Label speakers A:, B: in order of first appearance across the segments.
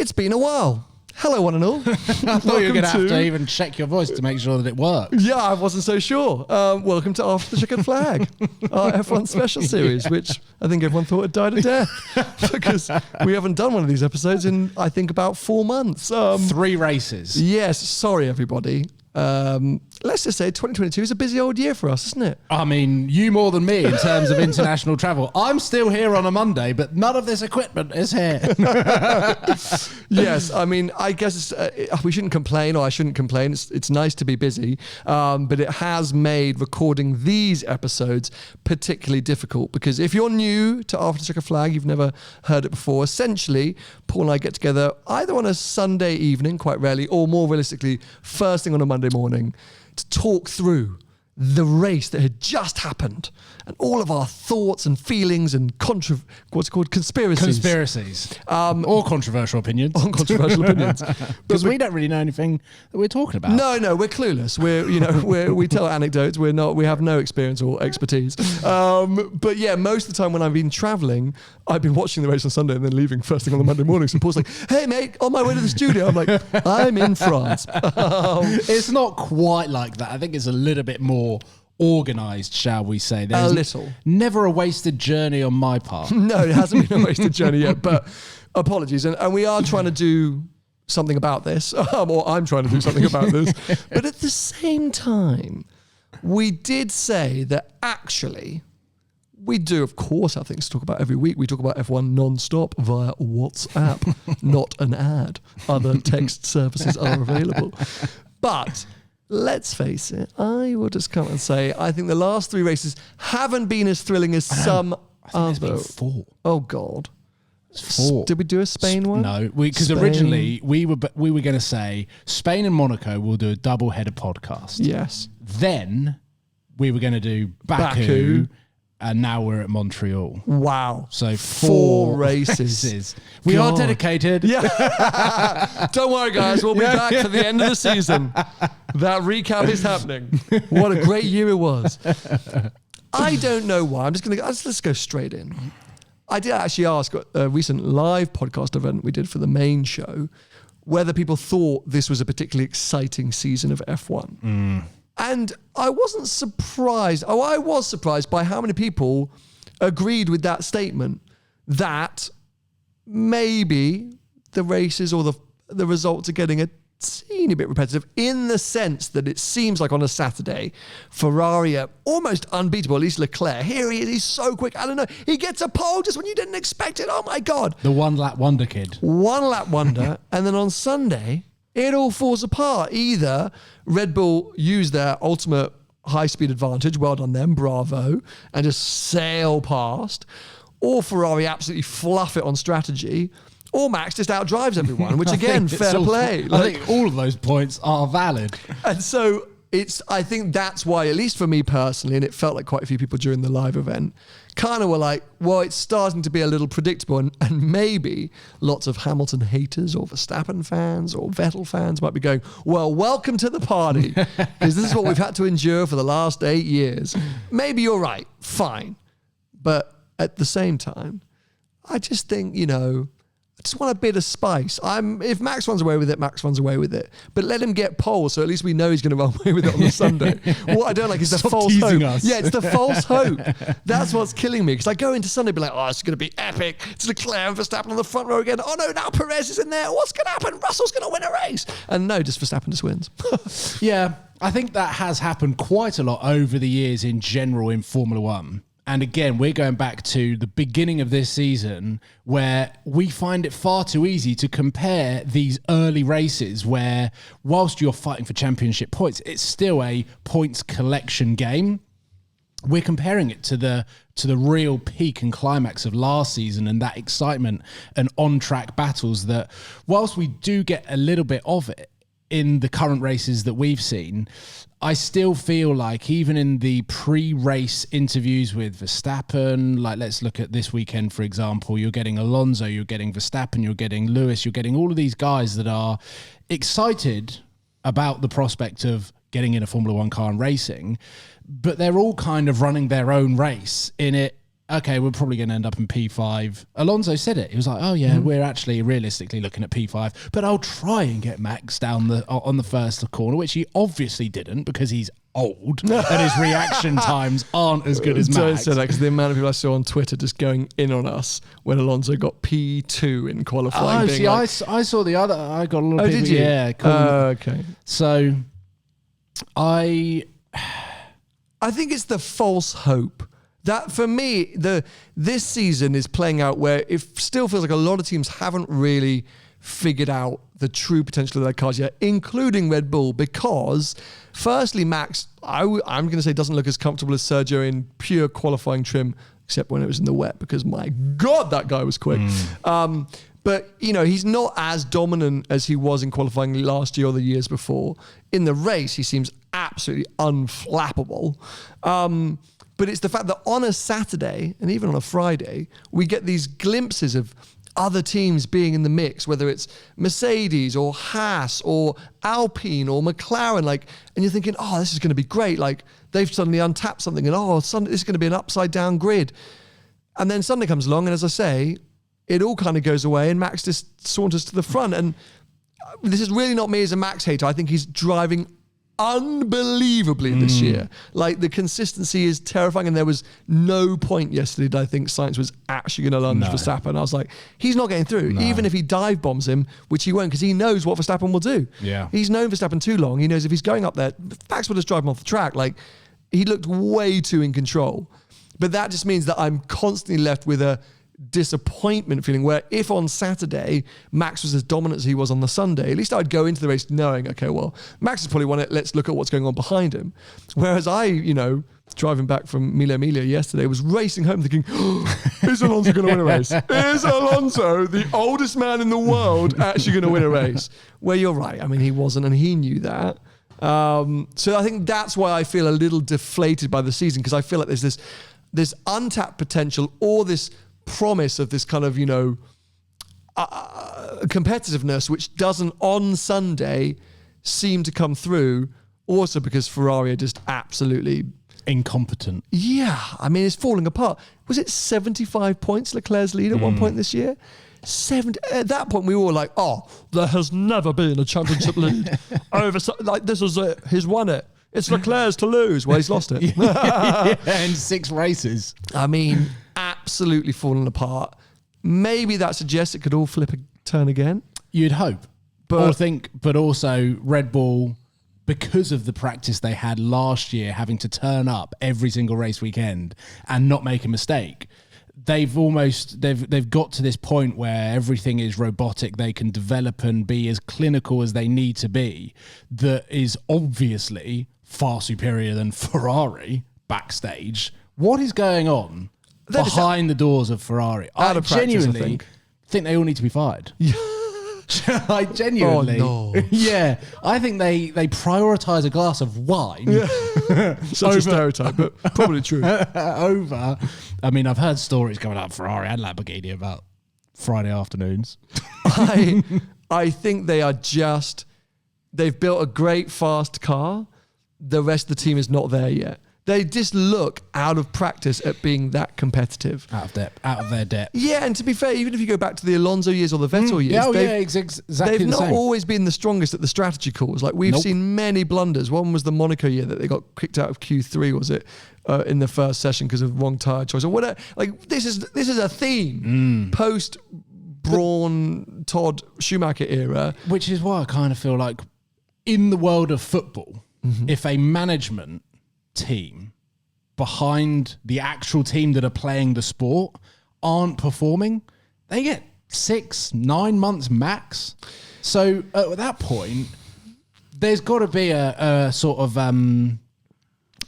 A: It's been a while. Hello, one and all.
B: I thought you were going to have to even check your voice to make sure that it worked.
A: Yeah, I wasn't so sure. Welcome to After the Checkered Flag, our F1 special series, which I think everyone thought had died a death because we haven't done one of these episodes in, I think, about 4 months.
B: 3 races.
A: Yes, sorry, everybody. Let's just say 2022 is a busy old year for us, isn't it?
B: I mean, you more than me in terms of international travel. I'm still here on a Monday, but none of this equipment is here.
A: Yes, I mean, I guess we shouldn't complain, or I shouldn't complain. It's nice to be busy, but it has made recording these episodes particularly difficult because if you're new to After the Checkered Flag, you've never heard it before, essentially, Paul and I get together either on a Sunday evening, quite rarely, or more realistically, first thing on a Monday morning, to talk through the race that had just happened and all of our thoughts and feelings and conspiracies.
B: Conspiracies. Or controversial opinions.
A: On controversial opinions.
B: Because we don't really know anything that we're talking about.
A: No, we're clueless. We tell anecdotes. We have no experience or expertise. But yeah, most of the time when I've been traveling, I've been watching the race on Sunday and then leaving first thing on the Monday morning. So Paul's like, hey mate, on my way to the studio. I'm like, I'm in France.
B: It's not quite like that. I think it's a little bit more organised, shall we say.
A: There's a little.
B: Never a wasted journey on my part.
A: No, it hasn't been a wasted journey yet, but apologies. And we are trying to do something about this, or I'm trying to do something about this. But at the same time, we did say that actually, we do, of course, have things to talk about every week. We talk about F1 non-stop via WhatsApp, not an ad. Other text services are available. But let's face it, I will just come and say, I think the last 3 races haven't been as thrilling as some
B: There's been 4.
A: Oh, God.
B: 4.
A: Did we do a Spain one?
B: No, because originally we were going to say Spain and Monaco will do a double-header podcast.
A: Yes.
B: Then we were going to do Baku. And now we're at Montreal.
A: Wow.
B: So
A: 4 races.
B: We are dedicated.
A: Yeah. Don't worry, guys. We'll be back for the end of the season. That recap is happening. What a great year it was. I don't know why. Let's go straight in. I did actually ask at a recent live podcast event we did for the main show whether people thought this was a particularly exciting season of F1. And I wasn't surprised. Oh, I was surprised by how many people agreed with that statement that maybe the races or the results are getting a teeny bit repetitive in the sense that it seems like on a Saturday, Ferrari are almost unbeatable, at least Leclerc. Here he is, he's so quick. I don't know. He gets a pole just when you didn't expect it. Oh my God.
B: The one-lap wonder kid.
A: One-lap wonder. And then on Sunday, it all falls apart. Either Red Bull use their ultimate high-speed advantage, well done them, bravo, and just sail past, or Ferrari absolutely fluff it on strategy, or Max just outdrives everyone, which again, fair play.
B: I think all of those points are valid.
A: And so I think that's why, at least for me personally, and it felt like quite a few people during the live event, kind of were like, well, it's starting to be a little predictable, and maybe lots of Hamilton haters or Verstappen fans or Vettel fans might be going, well, welcome to the party, because this is what we've had to endure for the last 8 years. Maybe you're right, fine. But at the same time, I just think, I just want a bit of spice. If Max runs away with it, Max runs away with it. But let him get pole, so at least we know he's going to run away with it on the Sunday. What I don't like is the false hope.
B: Us.
A: Yeah, it's the false hope. That's what's killing me. Because I go into Sunday and be like, oh, it's going to be epic. It's Leclerc and Verstappen on the front row again. Oh no, now Perez is in there. What's going to happen? Russell's going to win a race. And no, just Verstappen just wins.
B: Yeah, I think that has happened quite a lot over the years in general in Formula One. And again, we're going back to the beginning of this season where we find it far too easy to compare these early races where whilst you're fighting for championship points, it's still a points collection game. We're comparing it to the real peak and climax of last season and that excitement and on-track battles that whilst we do get a little bit of it in the current races that we've seen, I still feel like even in the pre-race interviews with Verstappen, like let's look at this weekend, for example, you're getting Alonso, you're getting Verstappen, you're getting Lewis, you're getting all of these guys that are excited about the prospect of getting in a Formula One car and racing, but they're all kind of running their own race in it okay, we're probably going to end up in P5. Alonso said it. He was like, oh yeah, we're actually realistically looking at P5, but I'll try and get Max down on the first corner, which he obviously didn't because he's old and his reaction times aren't as good as Max.
A: Don't say that because the amount of people I saw on Twitter just going in on us when Alonso got P2 in qualifying.
B: Oh, see, I saw the other. I got a lot of people.
A: Did you?
B: Yeah, cool.
A: Okay.
B: So,
A: I think it's the false hope. That for me, this season is playing out where it still feels like a lot of teams haven't really figured out the true potential of their cars yet, including Red Bull, because firstly, Max, I'm going to say doesn't look as comfortable as Sergio in pure qualifying trim, except when it was in the wet, because my God, that guy was quick. But, he's not as dominant as he was in qualifying last year or the years before. In the race, he seems absolutely unflappable. But it's the fact that on a Saturday and even on a Friday, we get these glimpses of other teams being in the mix, whether it's Mercedes or Haas or Alpine or McLaren, and you're thinking, oh, this is going to be great. Like they've suddenly untapped something and this is going to be an upside down grid. And then Sunday comes along and as I say, it all kind of goes away and Max just saunters to the front. And this is really not me as a Max hater. I think he's driving unbelievably this year. Like the consistency is terrifying, and there was no point yesterday that I think Sainz was actually going to lunge Verstappen. I was like, he's not getting through, even if he dive bombs him, which he won't, because he knows what Verstappen will do.
B: Yeah,
A: he's known Verstappen too long. He knows if he's going up there, Max will just drive him off the track. Like he looked way too in control, but that just means that I'm constantly left with a disappointment feeling where if on Saturday Max was as dominant as he was on the Sunday, at least I'd go into the race knowing, okay, well, Max has probably won it. Let's look at what's going on behind him. Whereas I, driving back from Mille Miglia yesterday, was racing home thinking, is Alonso going to win a race? Is Alonso, the oldest man in the world, actually going to win a race? Where you're right. I mean, he wasn't, and he knew that. So I think that's why I feel a little deflated by the season, because I feel like there's this untapped potential or this promise of this kind of, competitiveness, which doesn't on Sunday seem to come through. Also because Ferrari are just absolutely
B: incompetent.
A: Yeah. I mean, it's falling apart. Was it 75 points Leclerc's lead at one point this year? 70. At that point, we were all like, oh, there has never been a championship lead over, this is it. He's won it. It's Leclerc's to lose. Well, he's lost it.
B: In 6 races.
A: I mean, absolutely fallen apart. Maybe that suggests it could all flip a turn again.
B: You'd hope. But also Red Bull, because of the practice they had last year, having to turn up every single race weekend and not make a mistake, they've got to this point where everything is robotic. They can develop and be as clinical as they need to be. That is obviously far superior than Ferrari backstage. What is going on behind the doors of Ferrari? I genuinely think they all need to be fired. I genuinely, yeah, I think they prioritise a glass of wine. Yeah.
A: Such a stereotype, but probably true.
B: I mean, I've heard stories coming out of Ferrari and Lamborghini about Friday afternoons.
A: I think they've built a great fast car. The rest of the team is not there yet. They just look out of practice at being that competitive.
B: Out of their depth.
A: Yeah, and to be fair, even if you go back to the Alonso years or the Vettel years,
B: exactly
A: they've not always been the strongest at the strategy calls. Like we've seen many blunders. One was the Monaco year that they got kicked out of Q3, was it, in the first session because of wrong tyre choice or whatever. Like this is a theme post Braun, Todd, Schumacher era.
B: Which is why I kind of feel like in the world of football, if a management team behind the actual team that are playing the sport aren't performing, they get 6-9 months max. So at that point, there's got to be a sort of an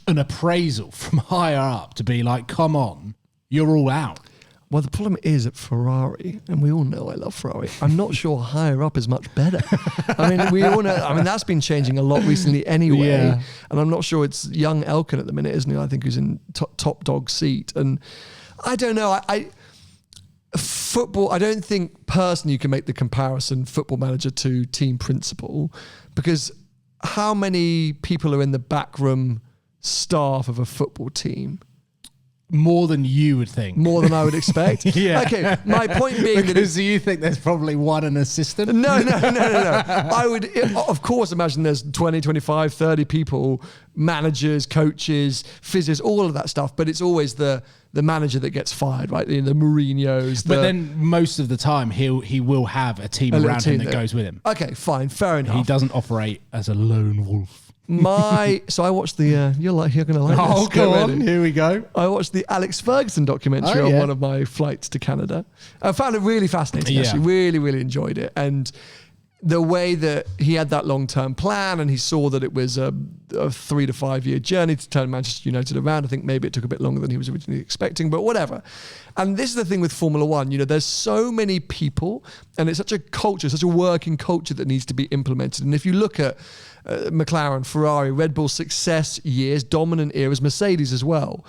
B: appraisal from higher up to be like, come on, you're all out.
A: Well, the problem is at Ferrari, and we all know I love Ferrari, I'm not sure higher up is much better. I mean, we all know, that's been changing a lot recently anyway. Yeah. And I'm not sure it's young Elkin at the minute, isn't he? I think who's in top dog seat. And I don't know. Football, I don't think personally you can make the comparison football manager to team principal, because how many people are in the backroom staff of a football team?
B: more than you would think.
A: More than I would expect.
B: Yeah.
A: Okay, my point being that
B: Because you think there's probably an assistant?
A: No. I would, of course, imagine there's 20, 25, 30 people, managers, coaches, physios, all of that stuff. But it's always the manager that gets fired, right? The Mourinhos.
B: But then most of the time he will have a team around him that goes with him.
A: Okay, fine, fair enough.
B: He doesn't operate as a lone wolf.
A: So I watched the you're gonna like
B: Oh,
A: this.
B: go on, here we go.
A: I watched the Alex Ferguson documentary on one of my flights to Canada. I found it really fascinating. Actually, really, really enjoyed it, and the way that he had that long-term plan, and he saw that it was a 3 to 5 year journey to turn Manchester United around. I think maybe it took a bit longer than he was originally expecting, but whatever. And this is the thing with Formula One. There's so many people, and it's such a culture, such a working culture that needs to be implemented. And if you look at McLaren, Ferrari, Red Bull success years, dominant eras, Mercedes as well,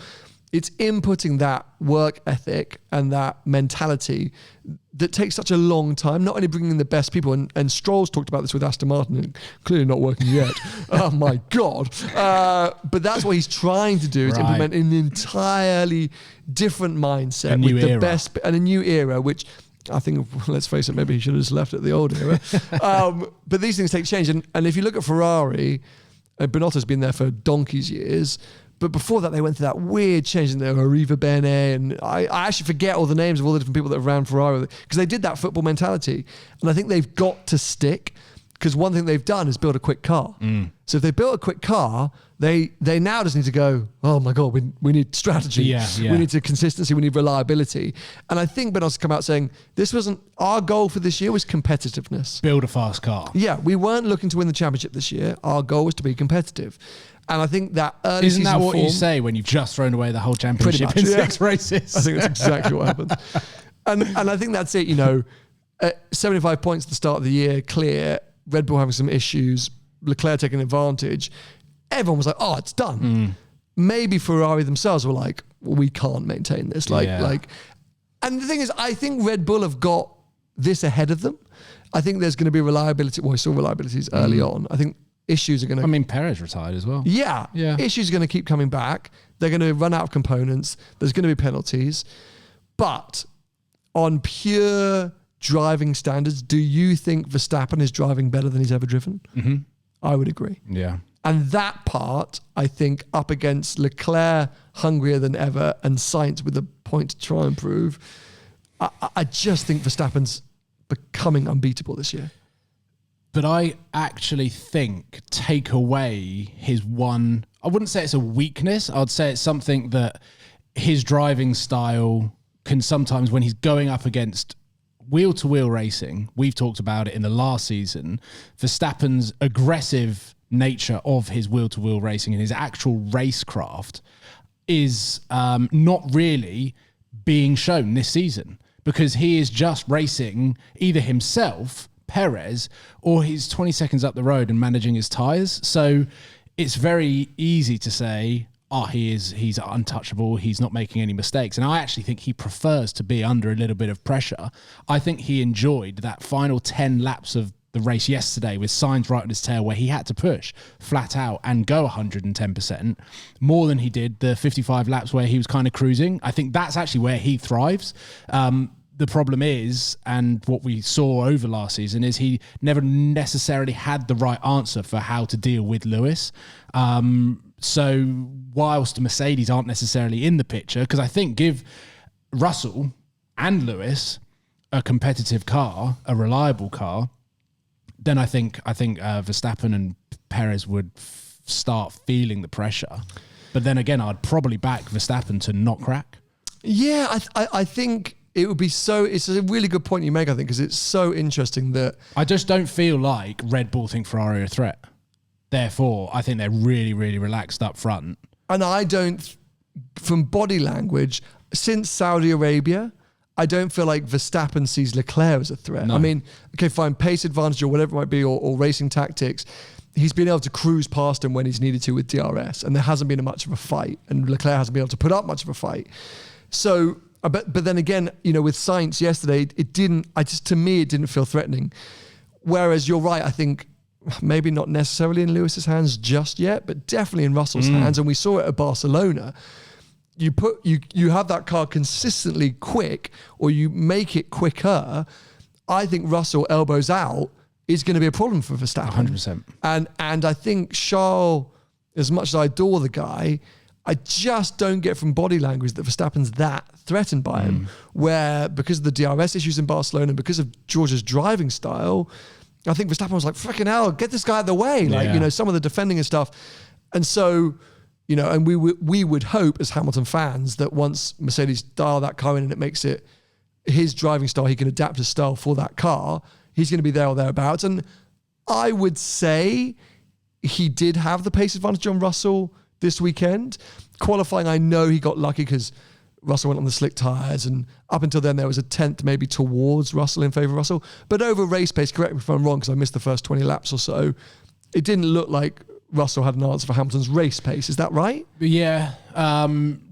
A: it's inputting that work ethic and that mentality that takes such a long time, not only bringing in the best people, and Stroll's talked about this with Aston Martin, and clearly not working yet. Oh my God. But that's what he's trying to do, is implement an entirely different mindset with the best, and a new era, which I think, let's face it, maybe he should have just left at the old era. But these things take change. And if you look at Ferrari, Binotto's been there for donkey's years. But before that, they went through that weird change in their Arriva Bene. And I actually forget all the names of all the different people that ran Ferrari, because they did that football mentality. And I think they've got to stick, because one thing they've done is build a quick car. So if they built a quick car, they now just need to go, oh my God, we need strategy. We need consistency. We need reliability. And I think Binotto's come out saying, this wasn't, our goal for this year was competitiveness.
B: Build a fast car.
A: Yeah, we weren't looking to win the championship this year. Our goal was to be competitive. And I think that early
B: Isn't that what
A: form,
B: you say when you've just thrown away the whole championship in 6 races?
A: I think that's exactly what happened. And I think that's it, 75 points at the start of the year, clear, Red Bull having some issues, Leclerc taking advantage. Everyone was like, oh, it's done. Maybe Ferrari themselves were like, well, we can't maintain this. And the thing is, I think Red Bull have got this ahead of them. I think there's going to be reliability. Well, we saw reliabilities early on. I think issues are going to...
B: I mean, Perez retired as well.
A: Yeah. Issues are going to keep coming back. They're going to run out of components. There's going to be penalties. But on pure driving standards, do you think Verstappen is driving better than he's ever driven? I would agree.
B: Yeah.
A: And that part, I think, up against Leclerc, hungrier than ever, and Sainz with a point to try and prove, I just think Verstappen's becoming unbeatable this year.
B: But I actually think take away his one, I wouldn't say it's a weakness. I'd say it's something that his driving style can sometimes, when he's going up against wheel-to-wheel racing, we've talked about it in the last season, Verstappen's aggressive nature of his wheel-to-wheel racing and his actual racecraft is not really being shown this season, because he is just racing either himself, Perez, or he's 20 seconds up the road and managing his tyres. So it's very easy to say, oh, he's untouchable, he's not making any mistakes. And I actually think he prefers to be under a little bit of pressure. I think he enjoyed that final 10 laps of the race yesterday with Sainz right on his tail, where he had to push flat out and go 110% more than he did the 55 laps where he was kind of cruising. I think that's actually where he thrives. The problem is, and what we saw over last season, is he never necessarily had the right answer for how to deal with Lewis. So whilst Mercedes aren't necessarily in the picture, because I think give Russell and Lewis a competitive car, a reliable car, then I think Verstappen and Perez would start feeling the pressure. But then again, I'd probably back Verstappen to not crack.
A: Yeah, I think it would be so... It's a really good point you make, I think, because it's so interesting that...
B: I just don't feel like Red Bull think Ferrari are a threat. Therefore, I think they're really, really relaxed up front.
A: And I don't... From body language, since Saudi Arabia, I don't feel like Verstappen sees Leclerc as a threat. No. I mean, okay, fine, pace advantage or whatever it might be, or racing tactics. He's been able to cruise past him when he's needed to with DRS, and there hasn't been much of a fight, and Leclerc hasn't been able to put up much of a fight. So, but then again, with Sainz yesterday, to me, it didn't feel threatening. Whereas you're right, I think maybe not necessarily in Lewis's hands just yet, but definitely in Russell's hands, and we saw it at Barcelona. you have that car consistently quick, or you make it quicker, I think Russell elbows out is going to be a problem for Verstappen.
B: 100%.
A: And I think Charles, as much as I adore the guy, I just don't get from body language that Verstappen's that threatened by him, where because of the DRS issues in Barcelona and because of George's driving style, I think Verstappen was like, freaking hell, get this guy out of the way. Like, some of the defending and stuff. And so, and we would hope as Hamilton fans that once Mercedes dial that car in and it makes it his driving style, he can adapt his style for that car, he's going to be there or thereabouts. And I would say he did have the pace advantage on Russell this weekend. Qualifying, I know he got lucky because Russell went on the slick tyres, and up until then there was a tenth maybe towards Russell in favour of Russell. But over race pace, correct me if I'm wrong because I missed the first 20 laps or so, it didn't look like Russell had an answer for Hamilton's race pace. Is that right?
B: Yeah.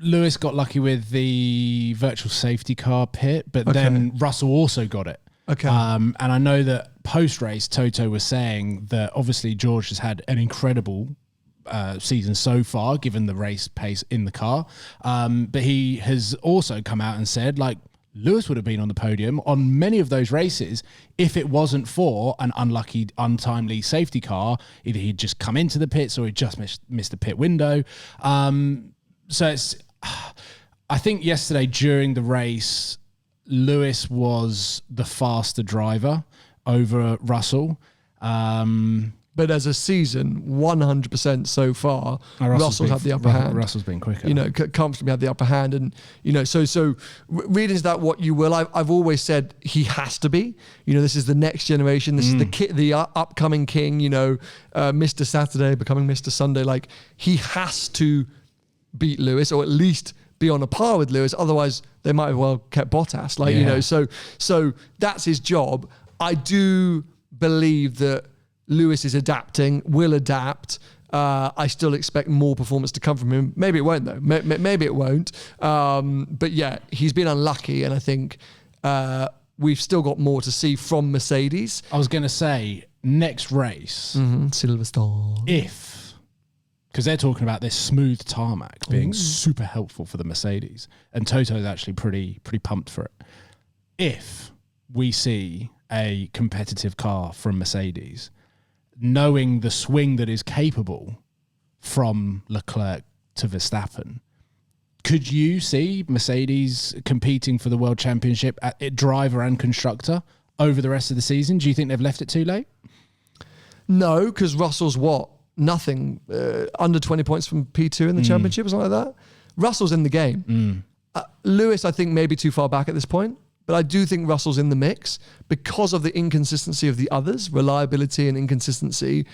B: Lewis got lucky with the virtual safety car pit, but then Russell also got it.
A: Okay.
B: And I know that post-race, Toto was saying that obviously George has had an incredible season so far, given the race pace in the car. But he has also come out and said, like, Lewis would have been on the podium on many of those races if it wasn't for an unlucky, untimely safety car. Either he'd just come into the pits or he'd just missed the pit window. So it's, I think yesterday during the race, Lewis was the faster driver over Russell.
A: But as a season, 100% so far, Russell's had the upper hand.
B: Russell's been quicker.
A: Comfortably had the upper hand. And, so read into that what you will. I've always said he has to be. This is the next generation. This is the upcoming king, Mr. Saturday becoming Mr. Sunday. Like, he has to beat Lewis, or at least be on a par with Lewis. Otherwise, they might have well kept Bottas. So that's his job. I do believe that Lewis is adapting, will adapt. I still expect more performance to come from him. Maybe it won't, though. Maybe it won't. But yeah, he's been unlucky, and I think we've still got more to see from Mercedes.
B: I was going to say, next race,
A: Silverstone.
B: Because they're talking about this smooth tarmac being super helpful for the Mercedes, and Toto's actually pretty pumped for it. If we see a competitive car from Mercedes, knowing the swing that is capable from Leclerc to Verstappen, could you see Mercedes competing for the World Championship at driver and constructor over the rest of the season? Do you think they've left it too late? No,
A: because Russell's nothing, under 20 points from P2 in the championship or something like that. Russell's in the game. Lewis, I think, may be too far back at this point. But I do think Russell's in the mix because of the inconsistency of the others, reliability and inconsistency.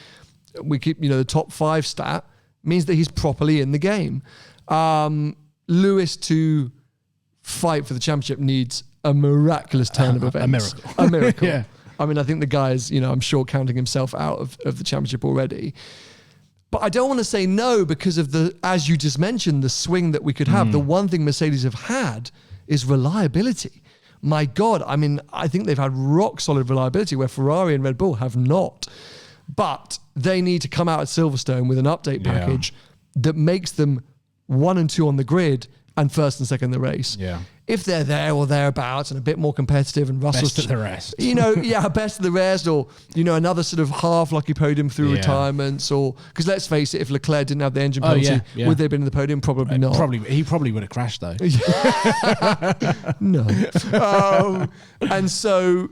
A: We keep, the top 5 stat means that he's properly in the game. Lewis to fight for the championship needs a miraculous turn of events. A miracle. Yeah. I mean, I think the guy is, I'm sure counting himself out of the championship already. But I don't want to say no because of as you just mentioned, the swing that we could have. The one thing Mercedes have had is reliability. My God, I mean, I think they've had rock solid reliability where Ferrari and Red Bull have not. But they need to come out at Silverstone with an update package that makes them 1 and 2 on the grid and first and second in the race. Yeah. If they're there or thereabouts and a bit more competitive and Russell's...
B: Best of the rest.
A: Best of the rest, or, another sort of half lucky podium through retirements, or... Because let's face it, if Leclerc didn't have the engine penalty, would they have been in the podium? Probably not.
B: He probably would have crashed, though.
A: No. And so...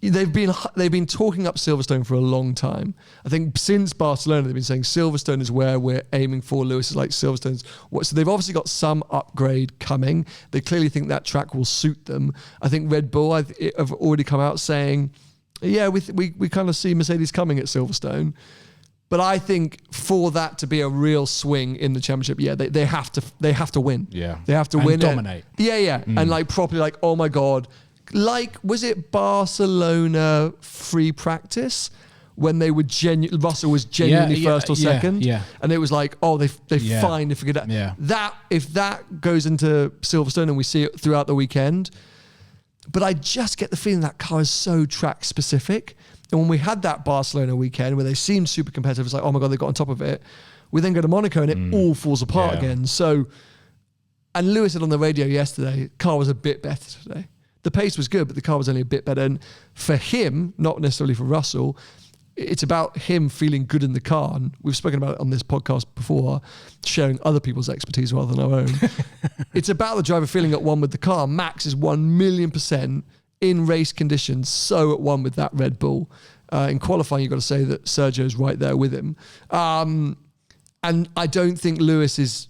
A: They've been talking up Silverstone for a long time. I think since Barcelona, they've been saying Silverstone is where we're aiming for. Lewis is like Silverstone's. So they've obviously got some upgrade coming. They clearly think that track will suit them. I think Red Bull have already come out saying, we kind of see Mercedes coming at Silverstone. But I think for that to be a real swing in the championship, they have to win. Yeah, they have to win.
B: Dominate.
A: And properly oh my God. Was it Barcelona free practice when they were Russell was genuinely first or second? Yeah. And it was like, they finally figured out. Yeah. If that goes into Silverstone and we see it throughout the weekend, but I just get the feeling that car is so track specific. And when we had that Barcelona weekend where they seemed super competitive, it's like, oh my God, they got on top of it. We then go to Monaco and it all falls apart again. So And Lewis said on the radio yesterday, car was a bit better today. The pace was good, but the car was only a bit better. And for him, not necessarily for Russell, it's about him feeling good in the car. And we've spoken about it on this podcast before, sharing other people's expertise rather than our own. It's about the driver feeling at one with the car. Max is 1,000,000% in race conditions, so at one with that Red Bull. In qualifying, you've got to say that Sergio's right there with him. And I don't think Lewis is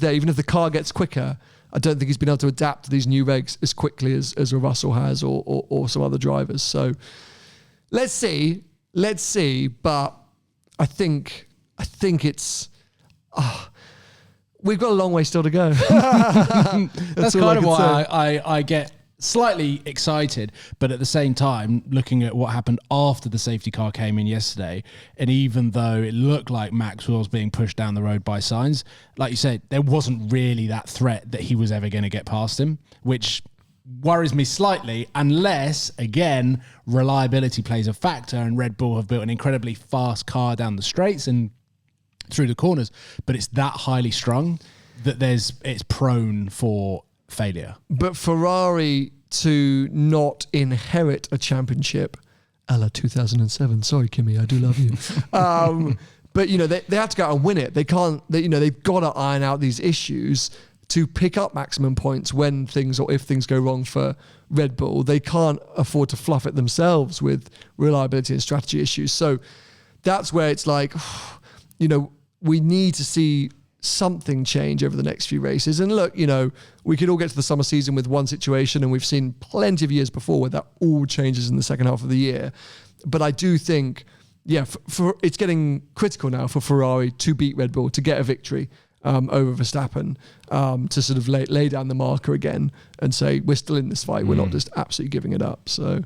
A: there. Even if the car gets quicker, I don't think he's been able to adapt to these new regs as quickly as a Russell has or some other drivers. So let's see. But I think it's... we've got a long way still to go.
B: That's kind of why I get slightly excited, but at the same time, looking at what happened after the safety car came in yesterday, and even though it looked like Max was being pushed down the road by Sainz, like you said, there wasn't really that threat that he was ever going to get past him, which worries me slightly, unless, again, reliability plays a factor, and Red Bull have built an incredibly fast car down the straights and through the corners, but it's that highly strung that it's prone for failure. But
A: Ferrari to not inherit a championship a la 2007. Sorry, Kimi, I do love you. But, they have to go out and win it. They can't, they've got to iron out these issues to pick up maximum points when if things go wrong for Red Bull. They can't afford to fluff it themselves with reliability and strategy issues. So that's where it's like, we need to see something change over the next few races. And look, we could all get to the summer season with one situation, and we've seen plenty of years before where that all changes in the second half of the year. But I do think, for it's getting critical now for Ferrari to beat Red Bull, to get a victory over Verstappen, to sort of lay down the marker again and say, we're still in this fight. We're not just absolutely giving it up. So,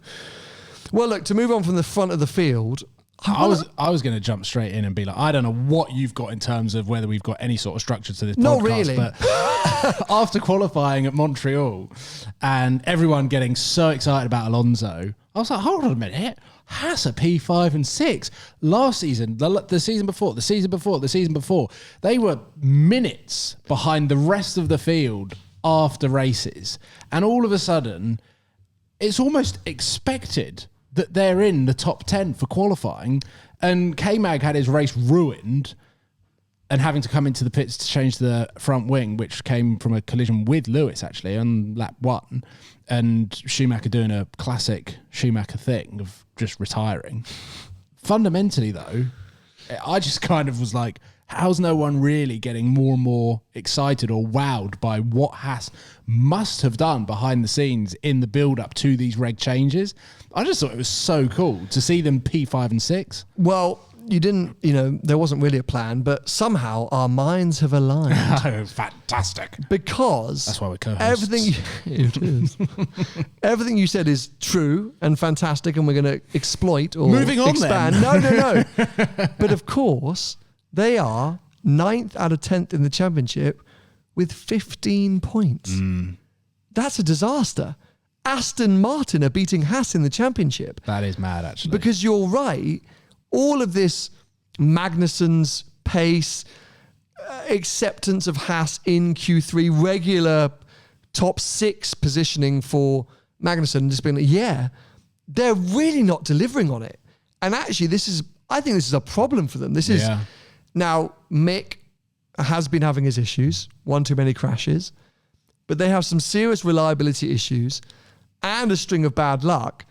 A: well, look, to move on from the front of the field,
B: I was going to jump straight in and be like, I don't know what you've got in terms of whether we've got any sort of structure to this
A: Not
B: podcast.
A: really.
B: But after qualifying at Montreal and everyone getting so excited about Alonso, I was like, hold on a minute. Haas at P5 and 6. Last season, the season before, the season before, they were minutes behind the rest of the field after races. And all of a sudden, it's almost expected that they're in the top 10 for qualifying, and K-Mag had his race ruined and having to come into the pits to change the front wing, which came from a collision with Lewis, actually, on lap 1, and Schumacher doing a classic Schumacher thing of just retiring. Fundamentally, though, I just kind of was like, how's no one really getting more and more excited or wowed by what Haas must have done behind the scenes in the build-up to these reg changes? I just thought it was so cool to see them P5 and 6.
A: Well, you didn't, there wasn't really a plan, but somehow our minds have aligned.
B: Oh, fantastic.
A: Because
B: that's why we're co-hosts.
A: Everything you said is true and fantastic, and we're going to exploit or
B: moving on
A: expand.
B: Then.
A: No. But of course, they are 9th out of 10th in the championship with 15 points. That's a disaster. Aston Martin are beating Haas in the championship.
B: That is mad, actually.
A: Because you're right. All of this Magnussen's pace, acceptance of Haas in Q3, regular top 6 positioning for Magnussen, just being like, they're really not delivering on it. And actually, I think this is a problem for them. Now, Mick has been having his issues, one too many crashes, but they have some serious reliability issues and a string of bad luck.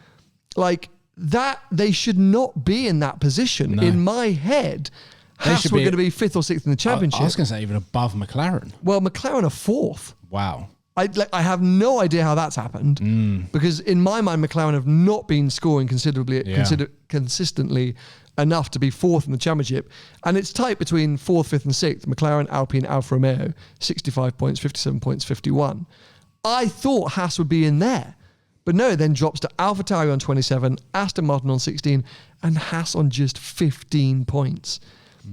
A: Like that, they should not be in that position. No. In my head, Haas were going to be 5th or 6th in the championship.
B: I was going to say even above McLaren.
A: Well, McLaren are 4th.
B: Wow.
A: I have no idea how that's happened because in my mind, McLaren have not been scoring consistently enough to be 4th in the championship. And it's tight between 4th, 5th and 6th. McLaren, Alpine, Alfa Romeo, 65 points, 57 points, 51. I thought Haas would be in there. But no, it then drops to AlphaTauri on 27, Aston Martin on 16, and Haas on just 15 points.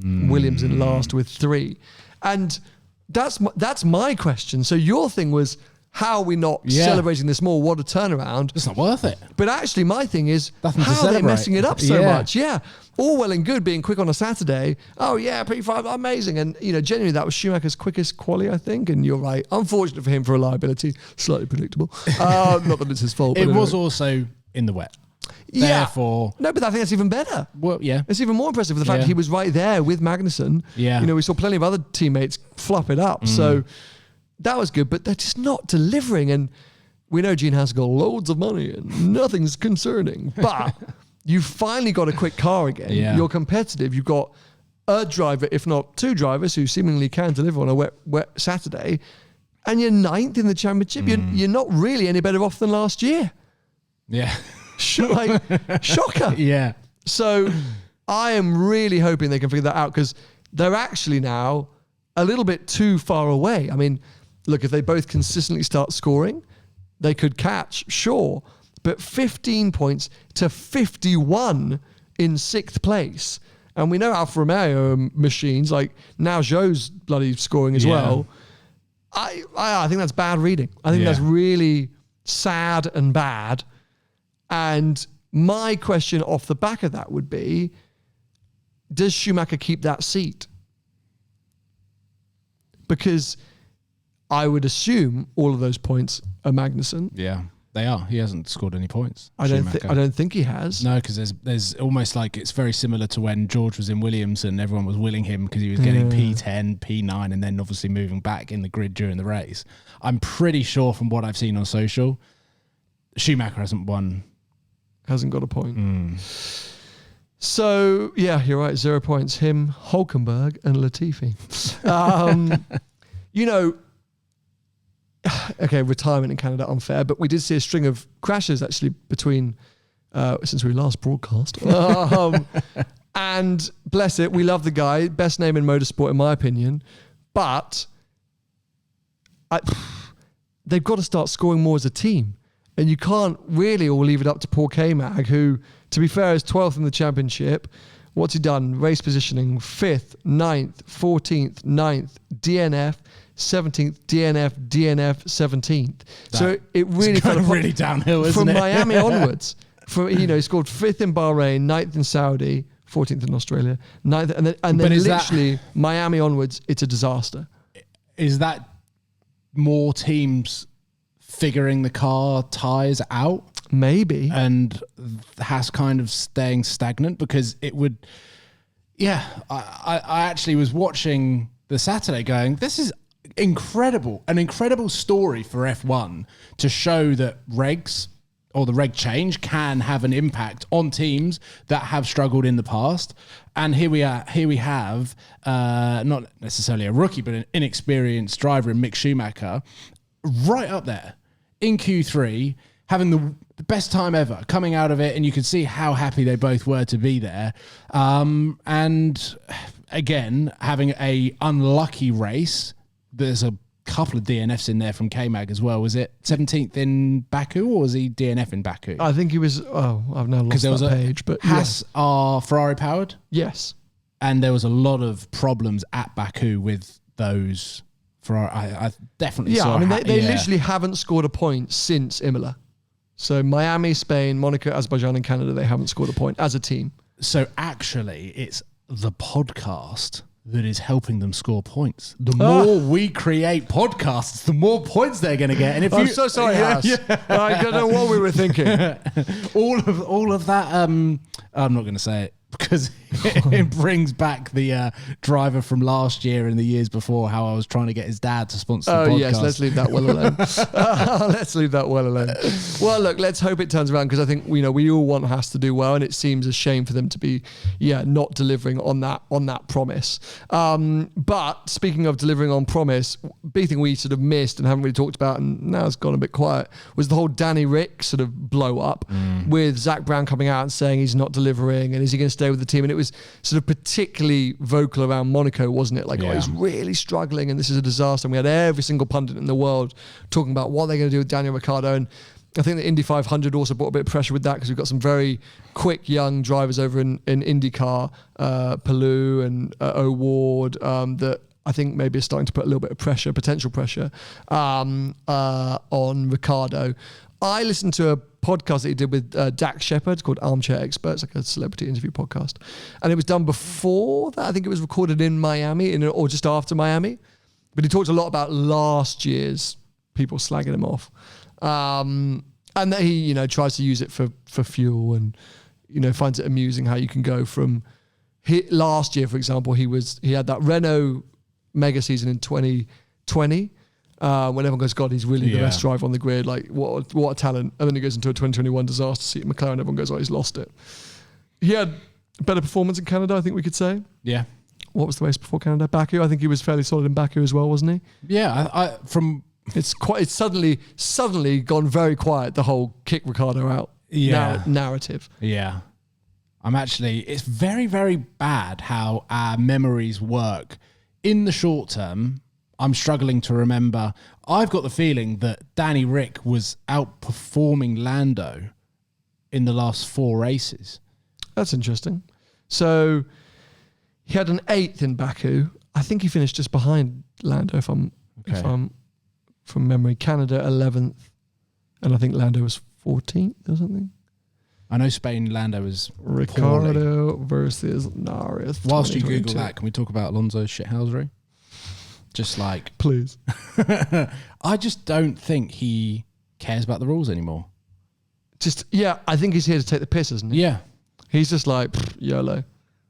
A: Williams in last with 3. And that's my question. So your thing was how are we not celebrating this more? What a turnaround.
B: It's not worth it.
A: But actually, my thing is,
B: Nothing to
A: how are they
B: celebrate.
A: messing it up so
B: Yeah.
A: much? Yeah. All well and good being quick on a Saturday. Oh, yeah, P5, amazing. And, genuinely, that was Schumacher's quickest quali, I think. And you're right. Unfortunate for him for reliability. Slightly predictable. Not that it's his fault.
B: It
A: but
B: was
A: anyway.
B: also in the wet.
A: Yeah.
B: Therefore,
A: No, but I think that's even better.
B: well, yeah.
A: It's even more impressive with the fact
B: Yeah.
A: he was right there with Magnussen.
B: Yeah.
A: We saw plenty of other teammates flop it up. So that was good, but they're just not delivering. And we know Gene has got loads of money and nothing's concerning. But you finally got a quick car again.
B: Yeah.
A: You're competitive. You've got a driver, if not two drivers, who seemingly can deliver on a wet Saturday. And you're ninth in the championship. You're not really any better off than last year.
B: Yeah.
A: Shocker.
B: Yeah.
A: So I am really hoping they can figure that out because they're actually now a little bit too far away. I mean, look, if they both consistently start scoring, they could catch, sure. But 15 points to 51 in 6th place. And we know Alfa Romeo machines, like now Zhou's bloody scoring as well. I think that's bad reading. I think that's really sad and bad. And my question off the back of that would be, does Schumacher keep that seat? Because I would assume all of those points are Magnussen.
B: Yeah. They are. He hasn't scored any points.
A: I don't think he has.
B: No, because there's almost like it's very similar to when George was in Williams and everyone was willing him because he was getting P10, P9, and then obviously moving back in the grid during the race. I'm pretty sure from what I've seen on social, Schumacher hasn't won.
A: Hasn't got a point. So, yeah, you're right. 0 points. Him, Hulkenberg, and Latifi. Okay, retirement in Canada, unfair, but we did see a string of crashes actually between, since we last broadcast. And bless it, we love the guy, best name in motorsport in my opinion, but they've got to start scoring more as a team. And you can't really all leave it up to poor K-Mag, who, to be fair, is 12th in the championship. What's he done? Race positioning, 5th, 9th, 14th, 9th, DNF, 17th, DNF, 17th. So it really fell apart.
B: Really downhill, isn't
A: From
B: it?
A: Miami onwards. He scored 5th in Bahrain, 9th in Saudi, 14th in Australia, 9th, and then literally Miami onwards, it's a disaster.
B: Is that more teams figuring the car tyres out?
A: Maybe.
B: And has kind of staying stagnant because it would... Yeah, I actually was watching the Saturday going, this is incredible. An incredible story for F1 to show that regs or the reg change can have an impact on teams that have struggled in the past. And here we have not necessarily a rookie, but an inexperienced driver in Mick Schumacher right up there in Q3, having the best time ever, coming out of it, and you could see how happy they both were to be there. And again, having a unlucky race. There's a couple of DNFs in there from K-Mag as well. Was it 17th in Baku, or was he DNF in Baku?
A: I think he was... Oh, I've now lost that page. But
B: Haas are Ferrari powered?
A: Yes.
B: And there was a lot of problems at Baku with those Ferrari. I definitely saw...
A: Yeah, I mean, they literally haven't scored a point since Imola. So Miami, Spain, Monaco, Azerbaijan, and Canada, they haven't scored a point as a team.
B: So actually, it's the podcast that is helping them score points. The more we create podcasts, the more points they're going to get. And if
A: I'm so sorry, Haas. I don't know what we were thinking.
B: all of that. I'm not going to say it because it brings back the driver from last year and the years before, how I was trying to get his dad to sponsor the podcast.
A: Oh, yes, let's leave that well alone. Let's leave that well alone. Well, look, let's hope it turns around because I think we all want Haas to do well, and it seems a shame for them to be, not delivering on that promise. But speaking of delivering on promise, big thing we sort of missed and haven't really talked about, and now it's gone a bit quiet, was the whole Danny Rick sort of blow up with Zach Brown coming out and saying he's not delivering and is he going to stay with the team? And it was sort of particularly vocal around Monaco, wasn't it? Like, oh, he's really struggling and this is a disaster. And we had every single pundit in the world talking about what they're going to do with Daniel Ricciardo. And I think the Indy 500 also brought a bit of pressure with that because we've got some very quick young drivers over in IndyCar, Palou and O'Ward, that I think maybe is starting to put a little bit of pressure, potential pressure, on Ricciardo. I listened to a podcast that he did with Dax Shepard called Armchair Experts, like a celebrity interview podcast. And it was done before that. I think it was recorded in Miami or just after Miami. But he talked a lot about last year's people slagging him off. And that he, tries to use it for fuel and, finds it amusing how you can go from last year, for example, he had that Renault mega season in 2020. When everyone goes, God, he's really the best driver on the grid. Like, what a talent. And then he goes into a 2021 disaster seat at McLaren. Everyone goes, oh, he's lost it. He had better performance in Canada, I think we could say.
B: Yeah.
A: What was the race before Canada? Baku. I think he was fairly solid in Baku as well, wasn't he?
B: Yeah.
A: It's suddenly gone very quiet, the whole kick Ricciardo out narrative.
B: Yeah. It's very, very bad how our memories work. In the short term, I'm struggling to remember. I've got the feeling that Danny Rick was outperforming Lando in the last 4 races.
A: That's interesting. So he had an 8th in Baku. I think he finished just behind Lando, if I'm from memory. Canada 11th, and I think Lando was 14th or something.
B: I know Spain, Lando was
A: Ricciardo
B: poorly.
A: versus Norris.
B: Whilst you Google that, can we talk about Alonso's shithousery? Just like...
A: Please.
B: I just don't think he cares about the rules anymore.
A: I think he's here to take the piss, isn't he?
B: Yeah.
A: He's just like, YOLO.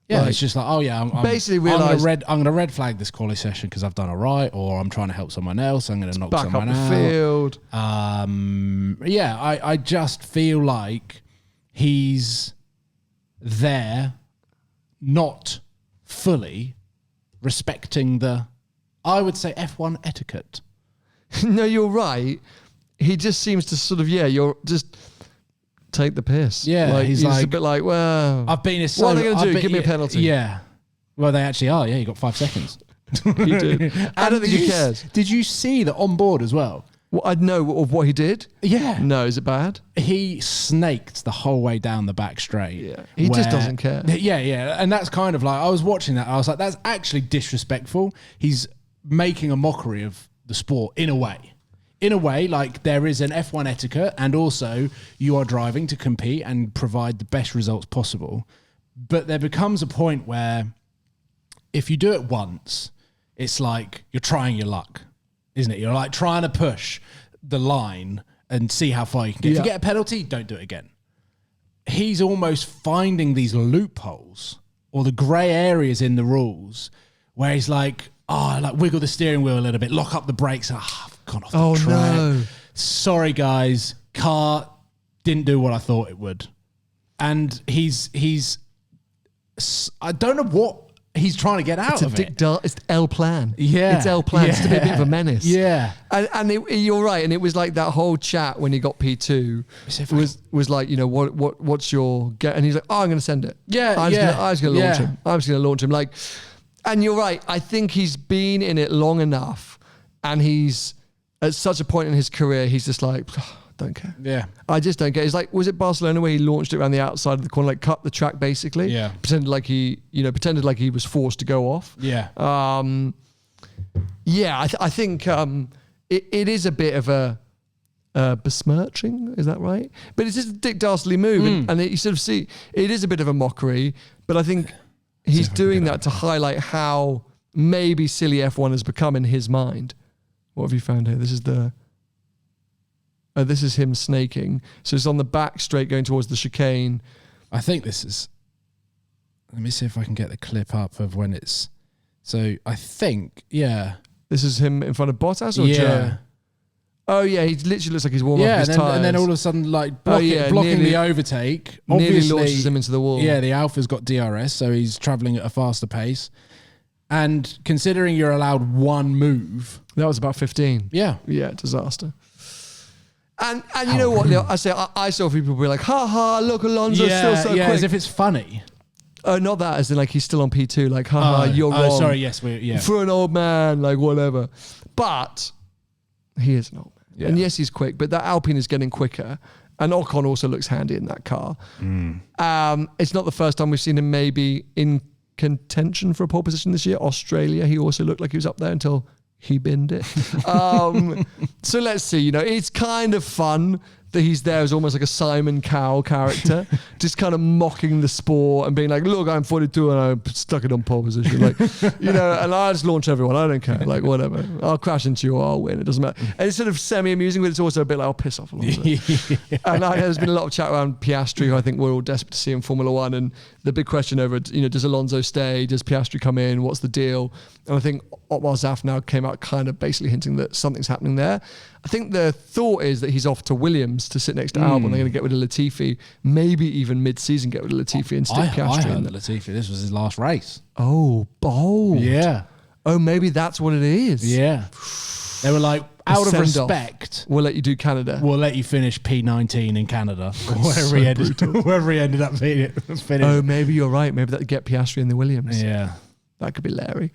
B: Yeah, it's just like, oh yeah, I'm going to red flag this quali session because I've done all right, or I'm trying to help someone else. I'm going to knock someone out.
A: Back up the field.
B: I just feel like he's there, not fully respecting I would say F1 etiquette.
A: No, you're right. He just seems to sort of, you're just take the piss.
B: Yeah,
A: like,
B: he's like
A: a bit like, well,
B: I've been
A: what are they going to do? Give me a penalty.
B: Yeah. Well, they actually are. Yeah, you got 5 seconds.
A: He did. I don't think he cares.
B: Did you see that on board as well?
A: Well, I know of what he did.
B: Yeah.
A: No, is it bad?
B: He snaked the whole way down the back straight.
A: Yeah. He just doesn't care.
B: Yeah. And that's kind of like, I was watching that. I was like, that's actually disrespectful. He's making a mockery of the sport in a way. In a way, like there is an F1 etiquette, and also you are driving to compete and provide the best results possible. But there becomes a point where if you do it once, it's like you're trying your luck, isn't it? You're like trying to push the line and see how far you can get. If you get a penalty, don't do it again. He's almost finding these loopholes or the grey areas in the rules where he's like, wiggle the steering wheel a little bit, lock up the brakes. I've gone off the track. No. Sorry, guys. Car didn't do what I thought it would. And I don't know what he's trying to get out of it.
A: It's L plan.
B: Yeah.
A: It's L plan. It's to be a bit of a menace.
B: Yeah.
A: And you're right. And it was like that whole chat when he got P2 was like, what's your get? And he's like, I'm going to send it.
B: Yeah.
A: I'm just going to launch him. I'm just going to launch him. Like, and you're right. I think he's been in it long enough, and he's at such a point in his career, he's just like, don't care.
B: Yeah.
A: I just don't care. It's like, was it Barcelona where he launched it around the outside of the corner, like cut the track basically?
B: Yeah.
A: Pretended like he was forced to go off.
B: Yeah.
A: I think it is a bit of a besmirching, is that right? But it's just a Dick Dastardly move, and you sort of see it is a bit of a mockery. But I think he's doing that to highlight how maybe silly F1 has become in his mind. What have you found here? This is him snaking. So it's on the back straight going towards the chicane.
B: I think this is... Let me see if I can get the clip up of when it's... So I think, yeah.
A: This is him in front of Bottas or Joe? Oh, yeah. He literally looks like he's warming up his tyres.
B: And then all of a sudden, like, blocking the overtake.
A: Nearly launches him into the wall.
B: Yeah, the Alpha's got DRS, so he's travelling at a faster pace. And considering you're allowed one move...
A: That was about 15.
B: Yeah.
A: Yeah, disaster. And you know what, Leo? I saw a few people be like, look, Alonso's still so quick.
B: Yeah, as if it's funny.
A: Oh, not that, as in like he's still on P2, like, you're wrong.
B: Oh, sorry, yes,
A: for an old man, like whatever. But he is an old man. Yeah. And yes, he's quick, but that Alpine is getting quicker. And Ocon also looks handy in that car. It's not the first time we've seen him maybe in contention for a pole position this year. Australia, he also looked like he was up there until he binned it. So let's see, it's kind of fun that he's there as almost like a Simon Cowell character, just kind of mocking the sport and being like, look, I'm 42 and I stuck it on pole position. And I just launch everyone. I don't care. Like, whatever. I'll crash into you or I'll win. It doesn't matter. And it's sort of semi-amusing, but it's also a bit like, I'll piss off Alonso. And there's been a lot of chat around Piastri, who I think we're all desperate to see in Formula One. And the big question over, does Alonso stay? Does Piastri come in? What's the deal? And I think Otmar Zaf now came out kind of basically hinting that something's happening there. I think the thought is that he's off to Williams to sit next to Albon. They're going to get rid of Latifi, maybe even mid-season get rid of Latifi and stick Piastri in there.
B: Latifi, this was his last race.
A: Oh, bold.
B: Yeah.
A: Oh, maybe that's what it is.
B: Yeah. They were like, out of respect,
A: we'll let you do Canada.
B: We'll let you finish P19 in Canada, or wherever he ended up finishing.
A: Oh, maybe you're right. Maybe that'd get Piastri in the Williams.
B: Yeah.
A: That could be Larry.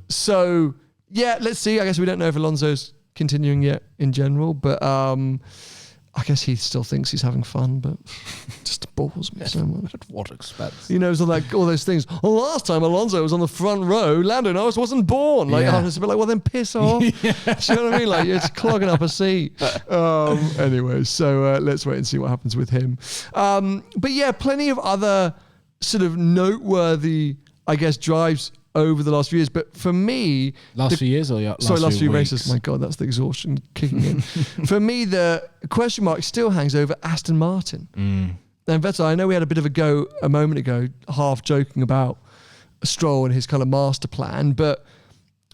A: So, yeah, let's see. I guess we don't know if Alonso's continuing yet in general, but I guess he still thinks he's having fun, but just bores me so much.
B: At what expense?
A: He knows all those things. Well, last time Alonso was on the front row, Lando Norris wasn't born. I was a bit like, well, then piss off. Do you know what I mean? Like, it's clogging up a seat. Anyway, so let's wait and see what happens with him. But yeah, plenty of other sort of noteworthy, I guess, drives over the last few years. But for me...
B: Last few
A: few races. My God, that's the exhaustion kicking in. For me, the question mark still hangs over Aston Martin. And Vettel, I know we had a bit of a go a moment ago, half joking about Stroll and his kind of master plan, but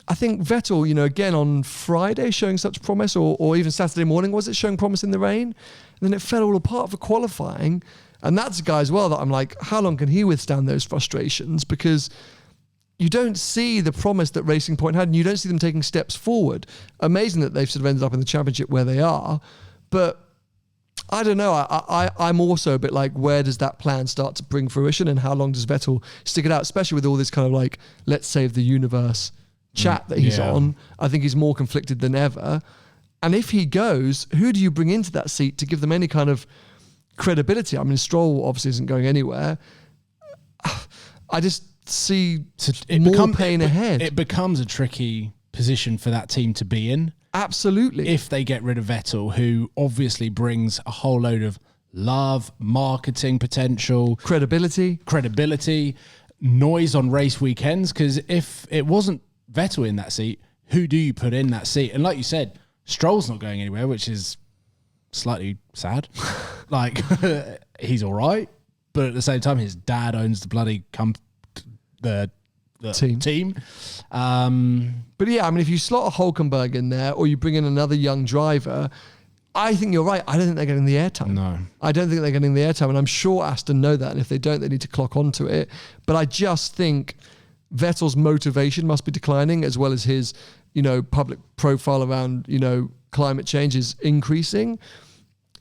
A: I think Vettel, again on Friday showing such promise, or even Saturday morning, was it showing promise in the rain? And then it fell all apart for qualifying. And that's a guy as well that I'm like, how long can he withstand those frustrations? Because you don't see the promise that Racing Point had, and you don't see them taking steps forward. Amazing that they've sort of ended up in the championship where they are, but I don't know. I'm also a bit like, where does that plan start to bring fruition, and how long does Vettel stick it out, especially with all this kind of like, let's save the universe chat that he's on. I think he's more conflicted than ever. And if he goes, who do you bring into that seat to give them any kind of credibility? I mean, Stroll obviously isn't going anywhere. I just see pain ahead.
B: It becomes a tricky position for that team to be in.
A: Absolutely.
B: If they get rid of Vettel, who obviously brings a whole load of love, marketing potential, credibility, noise on race weekends, because if it wasn't Vettel in that seat, who do you put in that seat? And like you said, Stroll's not going anywhere, which is slightly sad. Like, he's all right, but at the same time, his dad owns the bloody the team.
A: But yeah, I mean, if you slot a Hulkenberg in there, or you bring in another young driver, I think you're right. I don't think they're getting the airtime.
B: No.
A: I don't think they're getting the airtime, and I'm sure Aston know that, and if they don't, they need to clock onto it. But I just think Vettel's motivation must be declining, as well as his, public profile around, climate change is increasing.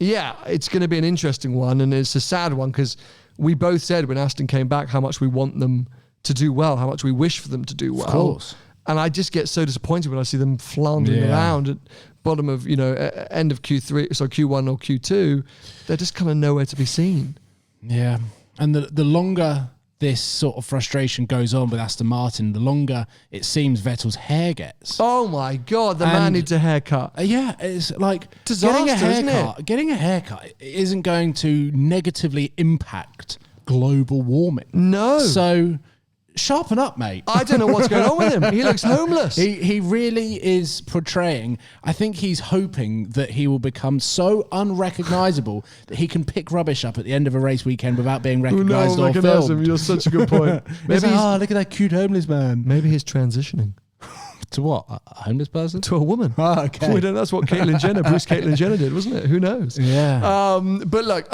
A: Yeah, it's going to be an interesting one, and it's a sad one, because we both said when Aston came back how much we want them to do well, how much we wish for them to do well.
B: Of course.
A: And I just get so disappointed when I see them floundering around at bottom of, end of Q1 or Q2. They're just kind of nowhere to be seen.
B: Yeah. And the longer this sort of frustration goes on with Aston Martin, the longer it seems Vettel's hair gets.
A: Oh my God, the man needs a haircut.
B: Yeah, it's like
A: disaster,
B: getting a haircut isn't going to negatively impact global warming.
A: No.
B: So sharpen up, mate.
A: I don't know what's going on with him. He looks homeless.
B: He really is portraying. I think he's hoping that he will become so unrecognizable that he can pick rubbish up at the end of a race weekend without being recognized or filmed.
A: Him. You're such a good point.
B: Maybe look at that cute homeless man.
A: Maybe he's transitioning.
B: To what? A homeless person?
A: To a woman.
B: Oh, okay.
A: We don't know. That's what Bruce Caitlyn Jenner did, wasn't it? Who knows?
B: Yeah.
A: But look,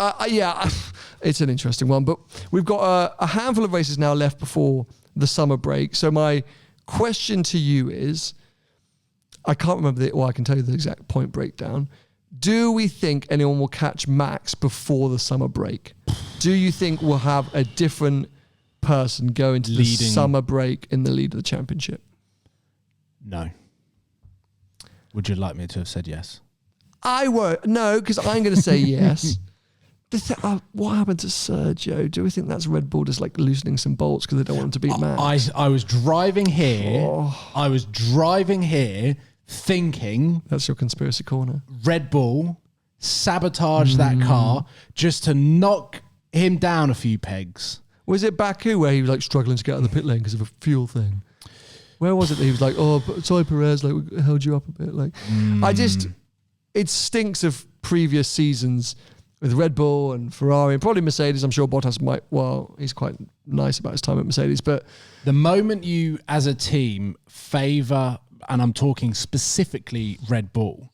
A: it's an interesting one. But we've got a handful of races now left before the summer break. So my question to you is, I can't remember I can tell you the exact point breakdown. Do we think anyone will catch Max before the summer break? Do you think we'll have a different person go into the summer break in the lead of the championship?
B: No. Would you like me to have said yes?
A: No, because I'm going to say yes. What happened to Sergio? Do we think that's Red Bull just like loosening some bolts because they don't want him to beat Max?
B: I was driving here. I was driving here thinking
A: That's your conspiracy corner.
B: Red Bull sabotage that car just to knock him down a few pegs.
A: Was it Baku where he was like struggling to get out of the pit lane because of a fuel thing? Where was it that he was like, oh, sorry, Perez, like we held you up a bit. Like, it stinks of previous seasons with Red Bull and Ferrari and probably Mercedes. I'm sure Bottas might, he's quite nice about his time at Mercedes, but
B: the moment you as a team favour, and I'm talking specifically Red Bull,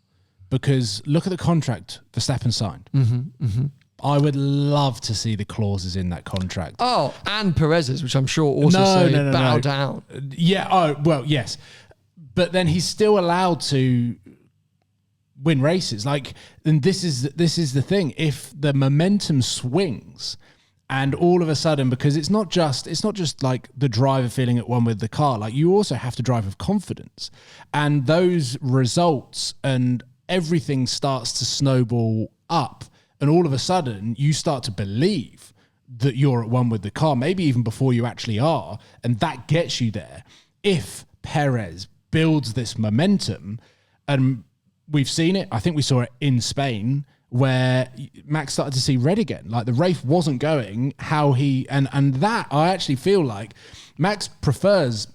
B: because look at the contract Verstappen signed. I would love to see the clauses in that contract.
A: Oh, and Perez's, which I'm sure also bow down.
B: Yeah, oh, well, yes. But then he's still allowed to win races. Like, and this is the thing. If the momentum swings and all of a sudden, because it's not just like the driver feeling at one with the car, like you also have to drive with confidence. And those results and everything starts to snowball up. And all of a sudden, you start to believe that you're at one with the car, maybe even before you actually are, and that gets you there. If Perez builds this momentum, and we've seen it, I think we saw it in Spain, where Max started to see red again. Like the race wasn't going how he, and that I actually feel like Max prefers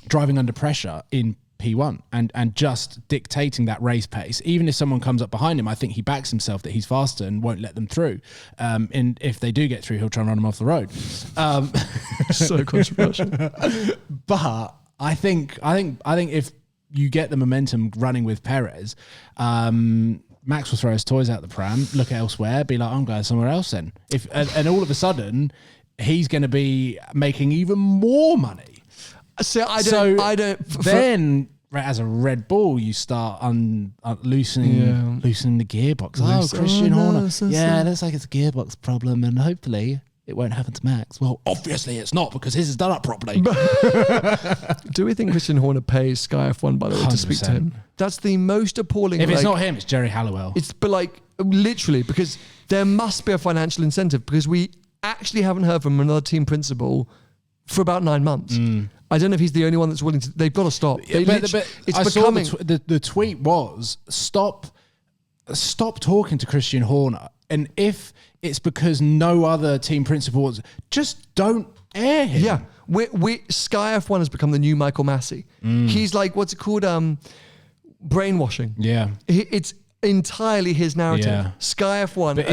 B: driving under pressure in P1 and just dictating that race pace. Even if someone comes up behind him, I think he backs himself that he's faster and won't let them through. And if they do get through, he'll try and run them off the road.
A: So controversial.
B: But I think if you get the momentum running with Perez, Max will throw his toys out the pram, look elsewhere, be like, I'm going somewhere else then. And all of a sudden, he's going to be making even more money.
A: So I don't.
B: Then, as a Red Bull, you start loosening the gearbox. Christian Horner. Looks like it's a gearbox problem, and hopefully it won't happen to Max. Well, obviously it's not because his is done up properly.
A: Do we think Christian Horner pays Sky F1, by the way, 100%. To speak to him? That's the most appalling.
B: If it's not him, it's Jerry Halliwell.
A: But like literally, because there must be a financial incentive, because we actually haven't heard from another team principal for about 9 months. I don't know if he's the only one that's willing to. They've got to stop.
B: It's becoming. The tweet was stop talking to Christian Horner, and if it's because no other team principals, just don't air him.
A: Yeah, Sky F1 has become the new Michael Massey. He's like, what's it called? Brainwashing.
B: Yeah,
A: it's entirely his narrative.
B: Yeah.
A: Sky F1.
B: But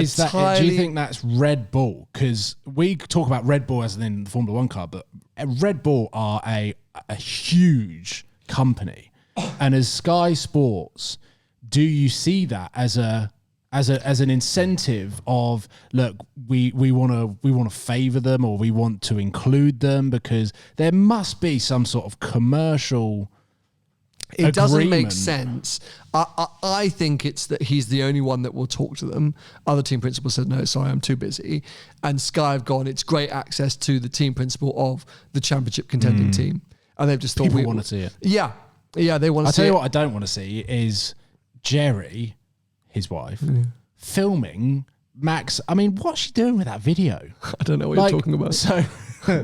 B: do you think that's Red Bull? Because we talk about Red Bull as in the Formula One car, but Red Bull are a huge company, and as Sky Sports, do you see that as an incentive of, look, we want to favor them, or we want to include them, because there must be some sort of commercial agreement.
A: Doesn't make sense. I think it's that he's the only one that will talk to them. Other team principals said, no, sorry, I'm too busy. And Sky have gone, it's great access to the team principal of the championship contending team. And they've just thought
B: people want to see it.
A: Yeah, they want to see it.
B: I'll tell you what I don't want to see is Jerry, his wife, filming Max. I mean, what's she doing with that video?
A: I don't know what you're talking about.
B: So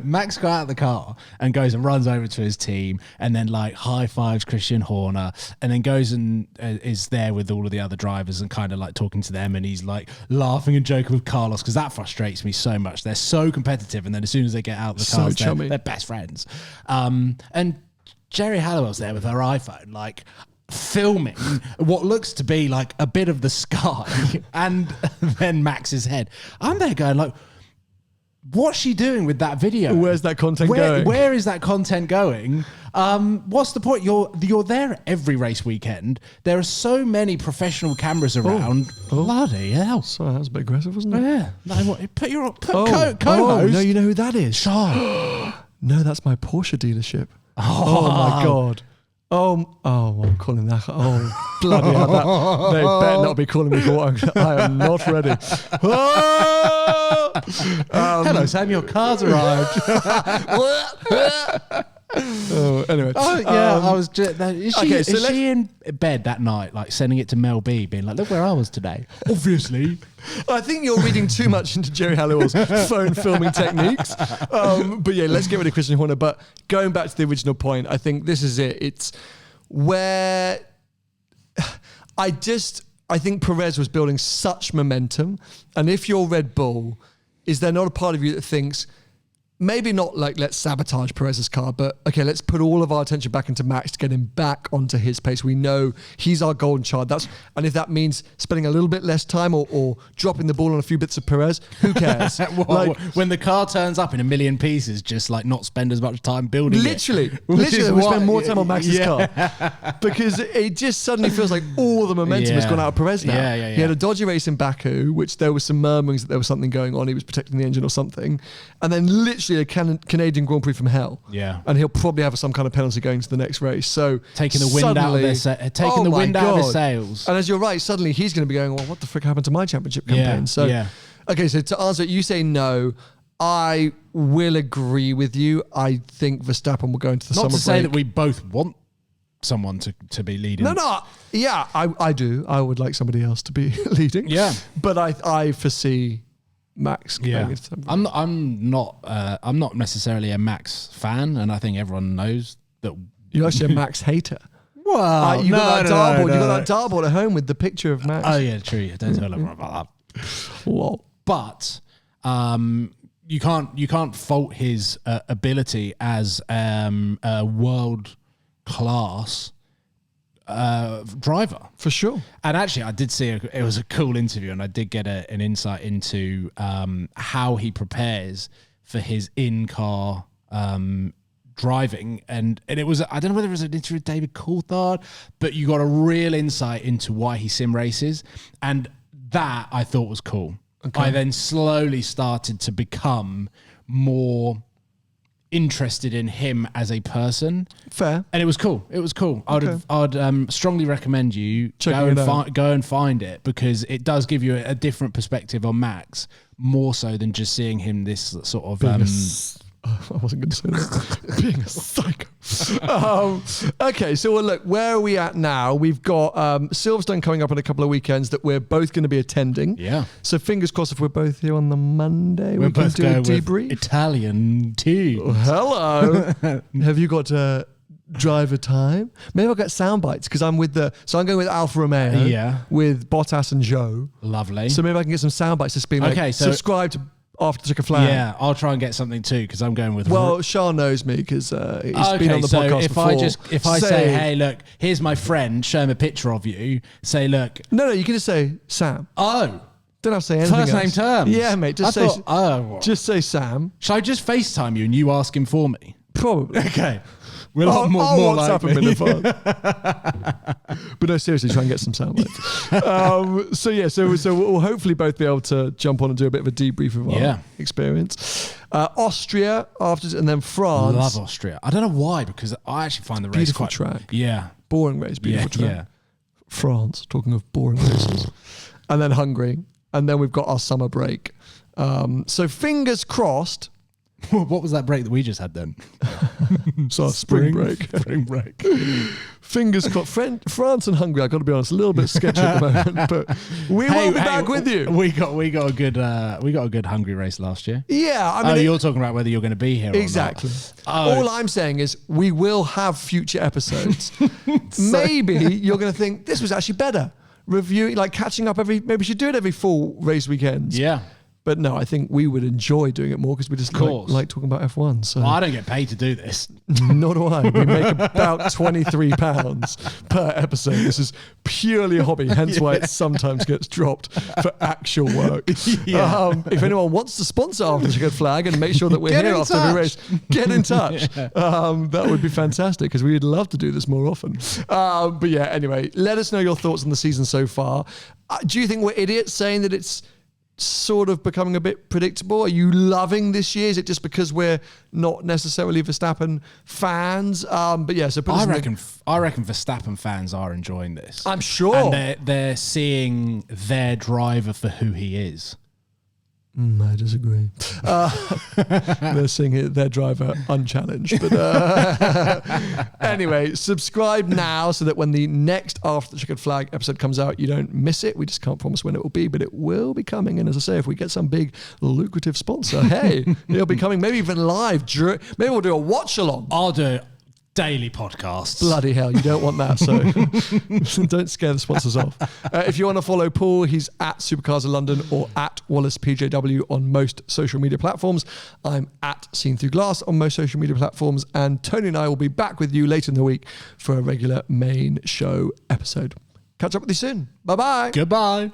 B: Max got out of the car and goes and runs over to his team, and then like high fives Christian Horner, and then goes and is there with all of the other drivers and kind of like talking to them, and he's like laughing and joking with Carlos, because that frustrates me so much. They're so competitive, and then as soon as they get out of the cars, they're best friends. And Jerry Halliwell's there with her iPhone, like filming what looks to be like a bit of the sky and then Max's head. I'm there going like, what's she doing with that video?
A: Where's that content going?
B: Where is that content going? What's the point? You're there every race weekend. There are so many professional cameras around. Bloody hell.
A: Sorry, that was a bit aggressive, wasn't it?
B: Yeah. No, put co-host.
A: No, you know who that is?
B: Sean.
A: No, that's my Porsche dealership. Oh my God. Well, I'm calling that. Oh, bloody hell. They better not be calling me for what I am not ready.
B: Hello, Sam, your car's arrived.
A: Anyway.
B: Oh yeah, I was. Is she in bed that night, like sending it to Mel B, being like, "Look where I was today." Obviously,
A: I think you're reading too much into Jerry Halliwell's phone filming techniques. But yeah, let's get rid of Christian Horner. But going back to the original point, I think this is it. It's where I think Perez was building such momentum, and if you're Red Bull, is there not a part of you that thinks, maybe not like let's sabotage Perez's car, but okay, let's put all of our attention back into Max to get him back onto his pace. We know he's our golden child. And if that means spending a little bit less time or dropping the ball on a few bits of Perez, who cares?
B: Well, when the car turns up in a million pieces, just like not spend as much time building
A: literally,
B: it.
A: we spend more time on Max's car because it just suddenly feels like all the momentum has gone out of Perez now. He had a dodgy race in Baku, which there was some murmurings that there was something going on. He was protecting the engine or something, and then literally a Canadian Grand Prix from hell.
B: Yeah.
A: And he'll probably have some kind of penalty going to the next race. So
B: taking the wind out of their sails.
A: And as you're right, suddenly he's going to be going, well, what the frick happened to my championship campaign? Okay, so to answer it, you say no. I will agree with you. I think Verstappen will go into the summer break.
B: Not to say that we both want someone to be leading.
A: No. Yeah, I do. I would like somebody else to be leading.
B: Yeah.
A: But I foresee Max.
B: I'm not necessarily a Max fan, and I think everyone knows that.
A: You're actually a Max hater.
B: Wow,
A: you got that dartboard at home with the picture of Max.
B: Oh yeah, true. Don't tell everyone about that.
A: Whoa.
B: But you can't fault his ability as a world class driver,
A: for sure.
B: And actually I did see it was a cool interview, and I did get an insight into how he prepares for his in-car driving, and it was, I don't know whether it was an interview with David Coulthard, but you got a real insight into why he sim races, and that I thought was cool. I then slowly started to become more interested in him as a person.
A: Fair.
B: And it was cool. I'd strongly recommend you go and find it, because it does give you a different perspective on Max, more so than just seeing him this sort of
A: I wasn't going to say that. Being a psycho. Okay, so look, where are we at now? We've got Silverstone coming up in a couple of weekends that we're both going to be attending.
B: Yeah.
A: So fingers crossed if we're both here on the Monday, we can
B: both
A: do a debrief.
B: Italian tea.
A: Oh, hello. Have you got driver time? Maybe I'll get sound bites, because I'm going with Alfa Romeo with Bottas and Joe.
B: Lovely.
A: So maybe I can get some sound bites to be like, subscribe to After Took a Flag.
B: Yeah, I'll try and get something too, because I'm going with.
A: Well, Shah knows me because he's been on the podcast before.
B: If I say, hey, look, here's my friend, show him a picture of you. Say, look.
A: No, you can just say Sam.
B: Oh,
A: don't have to say anything
B: first
A: else.
B: name terms.
A: Yeah, mate. Just say Sam.
B: Shall I just FaceTime you and you ask him for me?
A: Probably.
B: Okay.
A: I'll WhatsApp him in advance. But no, seriously, try and get some sound bites. So we'll hopefully both be able to jump on and do a bit of a debrief of our experience. Austria after, and then France.
B: Love Austria. I don't know why, because I actually find the race
A: beautiful
B: quite
A: track.
B: Yeah,
A: boring race, beautiful track.
B: Yeah.
A: France. Talking of boring races, and then Hungary, and then we've got our summer break. So fingers crossed.
B: What was that break that we just had then?
A: So spring break.
B: Spring break.
A: Fingers crossed. France and Hungary, I've got to be honest, a little bit sketchy at the moment, but we will be back with you.
B: We got a good Hungary race last year.
A: Yeah, I mean,
B: you're talking about whether you're going to be here.
A: Exactly.
B: Or not.
A: All I'm saying is we will have future episodes. Maybe you're going to think this was actually better. Reviewing, like catching up maybe we should do it every full race weekends.
B: Yeah.
A: But no, I think we would enjoy doing it more because we just like talking about F1. So
B: I don't get paid to do this.
A: Nor do I. We make about £23 per episode. This is purely a hobby, hence why it sometimes gets dropped for actual work. If anyone wants to sponsor After Took a Flag and make sure that we're here after every race, get in touch. That would be fantastic, because we'd love to do this more often. But yeah, anyway, let us know your thoughts on the season so far. Do you think we're idiots saying that it's sort of becoming a bit predictable? Are you loving this year? Is it just because we're not necessarily Verstappen fans? But yeah, so
B: I reckon Verstappen fans are enjoying this.
A: I'm sure.
B: And they're seeing their driver for who he is.
A: I disagree. They're seeing their driver unchallenged. But anyway, subscribe now so that when the next After the Checkered Flag episode comes out, you don't miss it. We just can't promise when it will be, but it will be coming. And as I say, if we get some big lucrative sponsor, hey, it'll be coming maybe even live. Maybe we'll do a watch along.
B: I'll do daily podcasts.
A: Bloody hell, you don't want that, so don't scare the sponsors off. If you want to follow Paul, he's at Supercars of London or at Wallace PJW on most social media platforms. I'm at Seen Through Glass on most social media platforms, and Tony and I will be back with you later in the week for a regular main show episode. Catch up with you soon. Bye-bye.
B: Goodbye.